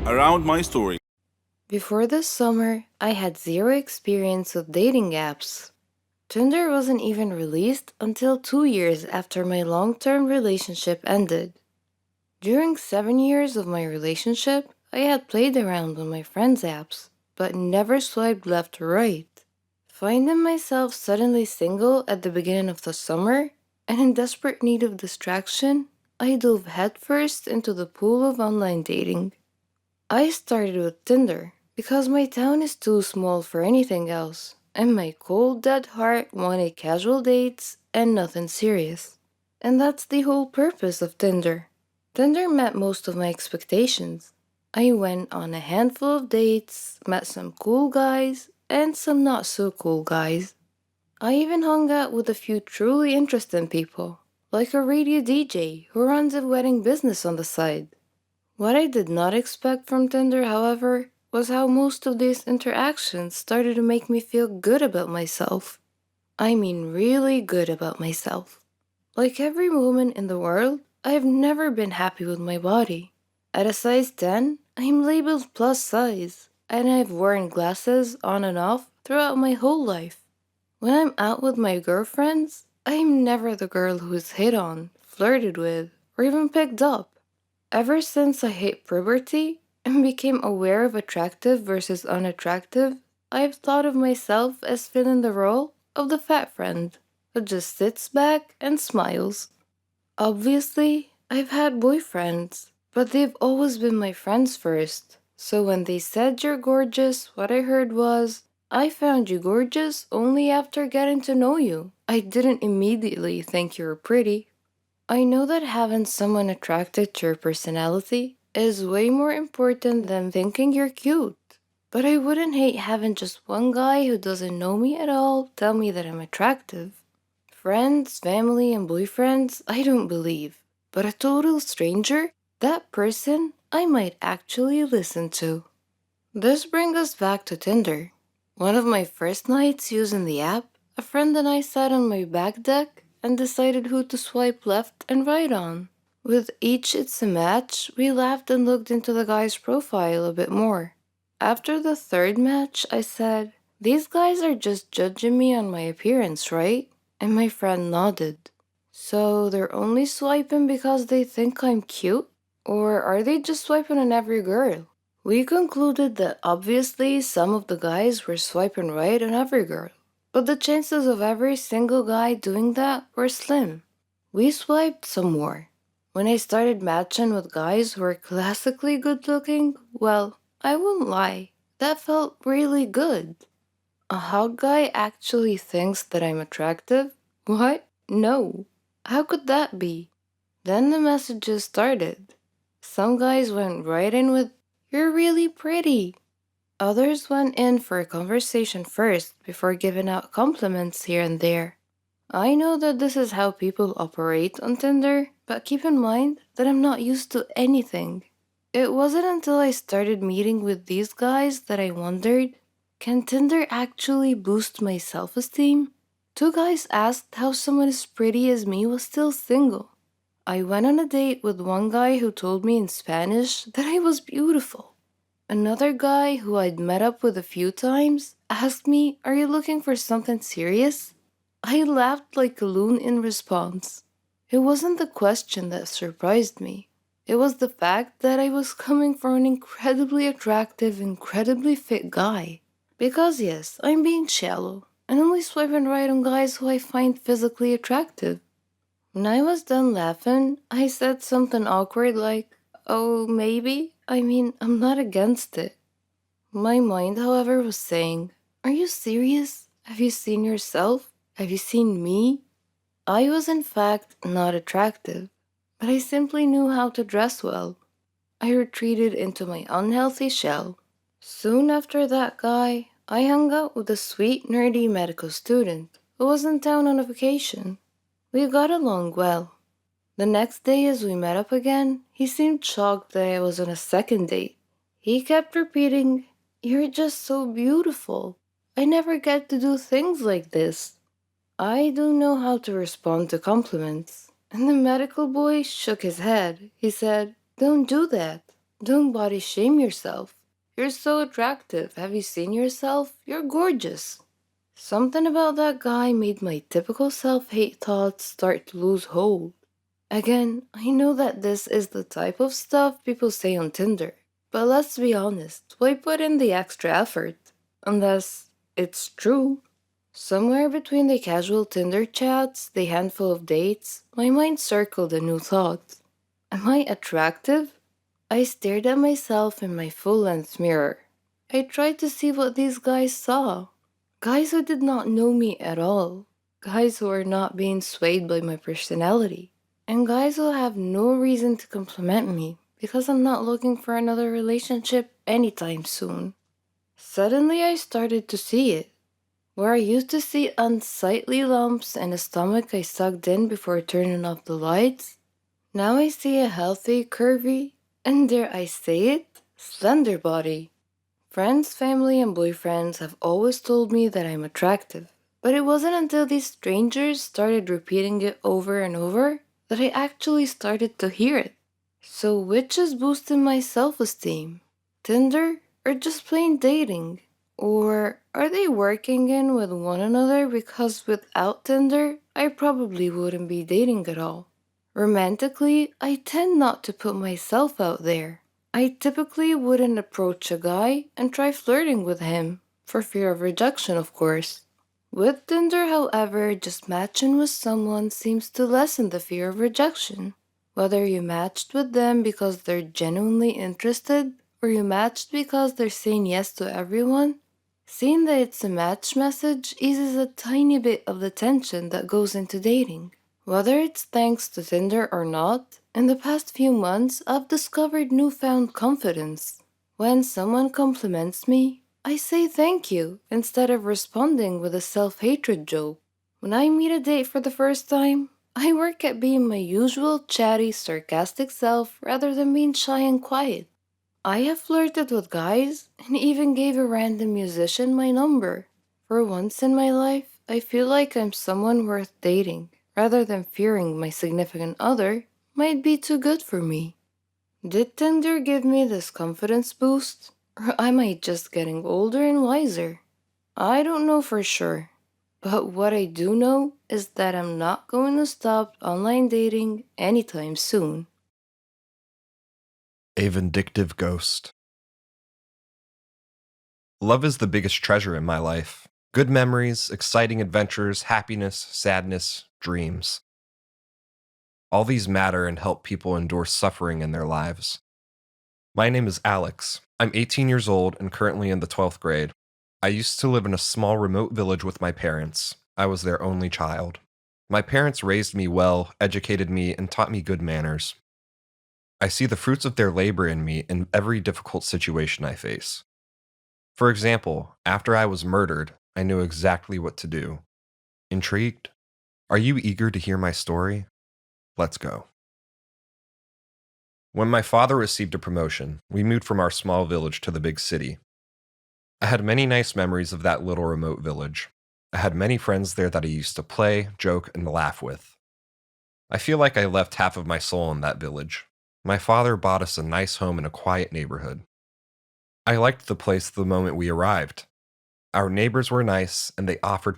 around my story. Before this summer, I had zero experience with dating apps. Tinder wasn't even released until 2 years after my long-term relationship ended. During 7 years of my relationship, I had played around on my friends' apps, but never swiped left or right. Finding myself suddenly single at the beginning of the summer and in desperate need of distraction, I dove headfirst into the pool of online dating. I started with Tinder because my town is too small for anything else, and my cold dead heart wanted casual dates and nothing serious. And that's the whole purpose of Tinder. Tinder met most of my expectations. I went on a handful of dates, met some cool guys, and some not so cool guys. I even hung out with a few truly interesting people, like a radio DJ who runs a wedding business on the side. What I did not expect from Tinder, however, was how most of these interactions started to make me feel good about myself. I mean, really good about myself. Like every woman in the world, I have never been happy with my body. At a size 10, I am labeled plus size, and I've worn glasses on and off throughout my whole life. When I'm out with my girlfriends, I am never the girl who is hit on, flirted with, or even picked up. Ever since I hit puberty and became aware of attractive versus unattractive, I've thought of myself as filling the role of the fat friend who just sits back and smiles. Obviously, I've had boyfriends, but they've always been my friends first. So when they said you're gorgeous, what I heard was, I found you gorgeous only after getting to know you. I didn't immediately think you were pretty. I know that having someone attracted to your personality is way more important than thinking you're cute. But I wouldn't hate having just one guy who doesn't know me at all tell me that I'm attractive. Friends, family, and boyfriends, I don't believe. But a total stranger, that person I might actually listen to. This brings us back to Tinder. One of my first nights using the app, a friend and I sat on my back deck and decided who to swipe left and right on. With each it's a match, we laughed and looked into the guy's profile a bit more. After the third match, I said, these guys are just judging me on my appearance, right? And my friend nodded. So they're only swiping because they think I'm cute? Or are they just swiping on every girl? We concluded that obviously some of the guys were swiping right on every girl, but the chances of every single guy doing that were slim. We swiped some more. When I started matching with guys who were classically good looking, well, I won't lie, that felt really good. A hot guy actually thinks that I'm attractive? What? No. How could that be? Then the messages started. Some guys went right in with, you're really pretty. Others went in for a conversation first before giving out compliments here and there. I know that this is how people operate on Tinder, but keep in mind that I'm not used to anything. It wasn't until I started meeting with these guys that I wondered, can Tinder actually boost my self esteem? Two guys asked how someone as pretty as me was still single. I went on a date with one guy who told me in Spanish that I was beautiful. Another guy who I'd met up with a few times asked me, are you looking for something serious? I laughed like a loon in response. It wasn't the question that surprised me. It was the fact that I was coming from an incredibly attractive, incredibly fit guy. Because yes, I'm being shallow and only swiping right on guys who I find physically attractive. When I was done laughing, I said something awkward like, oh, maybe? I mean, I'm not against it. My mind, however, was saying, are you serious? Have you seen yourself? Have you seen me? I was in fact not attractive, but I simply knew how to dress well. I retreated into my unhealthy shell. Soon after that guy, I hung out with a sweet, nerdy medical student who was in town on a vacation. We got along well. The next day, as we met up again, he seemed shocked that I was on a second date. He kept repeating, you're just so beautiful. I never get to do things like this. I don't know how to respond to compliments. And the medical boy shook his head. He said, don't do that. Don't body shame yourself. You're so attractive. Have you seen yourself? You're gorgeous. Something about that guy made my typical self hate thoughts start to lose hold. Again, I know that this is the type of stuff people say on Tinder, but let's be honest, why put in the extra effort? Unless it's true. Somewhere between the casual Tinder chats, the handful of dates, my mind circled a new thought. Am I attractive? I stared at myself in my full length mirror. I tried to see what these guys saw. Guys who did not know me at all. Guys who are not being swayed by my personality. And guys who have no reason to compliment me because I'm not looking for another relationship anytime soon. Suddenly I started to see it. Where I used to see unsightly lumps and a stomach I sucked in before turning off the lights, now I see a healthy, curvy, and dare I say it, slender body. Friends, family, and boyfriends have always told me that I'm attractive, but it wasn't until these strangers started repeating it over and over that I actually started to hear it. So, which is boosting my self esteem? Tinder or just plain dating? Or are they working in with one another because without Tinder, I probably wouldn't be dating at all? Romantically, I tend not to put myself out there. I typically wouldn't approach a guy and try flirting with him, for fear of rejection, of course. With Tinder, however, just matching with someone seems to lessen the fear of rejection. Whether you matched with them because they're genuinely interested, or you matched because they're saying yes to everyone, seeing that it's a match message eases a tiny bit of the tension that goes into dating. Whether it's thanks to Tinder or not, in the past few months I've discovered newfound confidence. When someone compliments me, I say thank you instead of responding with a self hatred joke. When I meet a date for the first time, I work at being my usual chatty, sarcastic self rather than being shy and quiet. I have flirted with guys and even gave a random musician my number. For once in my life, I feel like I'm someone worth dating, rather than fearing my significant other might be too good for me. Did Tinder give me this confidence boost? Or am I just getting older and wiser? I don't know for sure. But what I do know is that I'm not going to stop online dating anytime soon. A vindictive ghost. Love is the biggest treasure in my life. Good memories, exciting adventures, happiness, sadness, dreams. All these matter and help people endure suffering in their lives. My name is Alex. I'm 18 years old and currently in the 12th grade. I used to live in a small remote village with my parents. I was their only child. My parents raised me well, educated me, and taught me good manners. I see the fruits of their labor in me in every difficult situation I face. For example, after I was murdered, I knew exactly what to do. Intrigued? Are you eager to hear my story? Let's go. When my father received a promotion, we moved from our small village to the big city. I had many nice memories of that little remote village. I had many friends there that I used to play, joke, and laugh with. I feel like I left half of my soul in that village. My father bought us a nice home in a quiet neighborhood. I liked the place the moment we arrived. Our neighbors were nice, and they offered